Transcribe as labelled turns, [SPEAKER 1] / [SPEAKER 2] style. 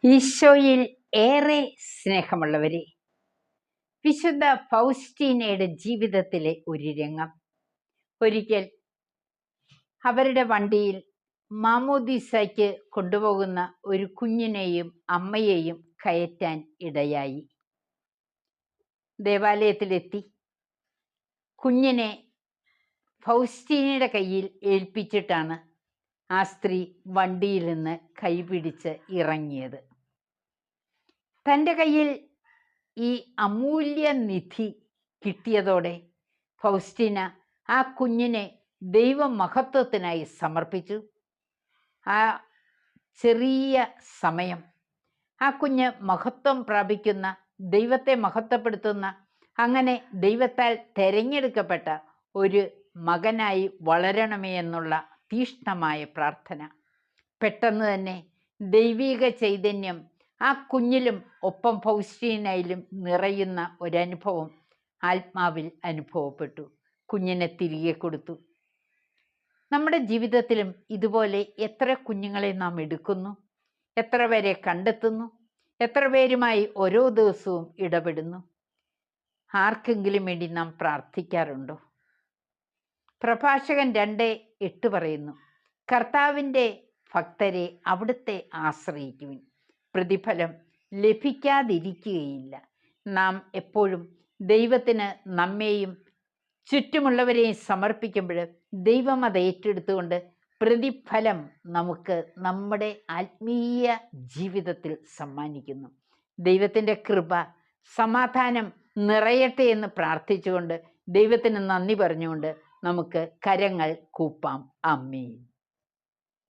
[SPEAKER 1] ഈശോയിൽ ഏറെ സ്നേഹമുള്ളവരെ, വിശുദ്ധ ഫൗസ്റ്റീനയുടെ ജീവിതത്തിലെ ഒരു രംഗം. ഒരിക്കൽ അവരുടെ വണ്ടിയിൽ മാമോദീസയ്ക്ക് കൊണ്ടുപോകുന്ന ഒരു കുഞ്ഞിനെയും അമ്മയെയും കയറ്റാൻ ഇടയായി. ദേവാലയത്തിലെത്തി കുഞ്ഞിനെ ഫൗസ്റ്റീനയുടെ കയ്യിൽ ഏൽപ്പിച്ചിട്ടാണ് ആ സ്ത്രീ വണ്ടിയിൽ നിന്ന് കൈപിടിച്ച് ഇറങ്ങിയത്. തൻ്റെ കയ്യിൽ ഈ അമൂല്യ നിധി കിട്ടിയതോടെ ഫൗസ്റ്റീന ആ കുഞ്ഞിനെ ദൈവമഹത്വത്തിനായി സമർപ്പിച്ചു. ആ ചെറിയ സമയം ആ കുഞ്ഞ് മഹത്വം പ്രാപിക്കുന്ന, ദൈവത്തെ മഹത്വപ്പെടുത്തുന്ന, അങ്ങനെ ദൈവത്താൽ തെരഞ്ഞെടുക്കപ്പെട്ട ഒരു മകനായി വളരണമേ എന്നുള്ള തീഷ്ണമായ പ്രാർത്ഥന. പെട്ടെന്ന് തന്നെ ദൈവിക ചൈതന്യം ആ കുഞ്ഞിലും ഒപ്പം ഫൗസ്റ്റീനയിലും നിറയുന്ന ഒരനുഭവം ആത്മാവിൽ അനുഭവപ്പെട്ടു. കുഞ്ഞിനെ തിരികെ കൊടുത്തു. നമ്മുടെ ജീവിതത്തിലും ഇതുപോലെ എത്ര കുഞ്ഞുങ്ങളെ നാം എടുക്കുന്നു, എത്ര പേരെ കണ്ടെത്തുന്നു, എത്ര പേരുമായി ഓരോ ദിവസവും ഇടപെടുന്നു. ആർക്കെങ്കിലും വേണ്ടി നാം പ്രാർത്ഥിക്കാറുണ്ടോ? പ്രഭാഷകൻ 2:8 പറയുന്നു, കർത്താവിൻ്റെ ഭക്തരെ അവിടുത്തെ ആശ്രയിക്കുവിൻ, പ്രതിഫലം ലഭിക്കാതിരിക്കുകയില്ല. നാം എപ്പോഴും ദൈവത്തിന് നമ്മെയും ചുറ്റുമുള്ളവരെയും സമർപ്പിക്കുമ്പോൾ ദൈവം അത് ഏറ്റെടുത്തുകൊണ്ട് പ്രതിഫലം നമുക്ക് നമ്മുടെ ആത്മീയ ജീവിതത്തിൽ സമ്മാനിക്കുന്നു. ദൈവത്തിൻ്റെ കൃപ, സമാധാനം നിറയട്ടെ എന്ന് പ്രാർത്ഥിച്ചുകൊണ്ട് ദൈവത്തിന് നന്ദി പറഞ്ഞുകൊണ്ട് നമുക്ക് കരങ്ങൾ കൂപ്പാം. ആമേൻ.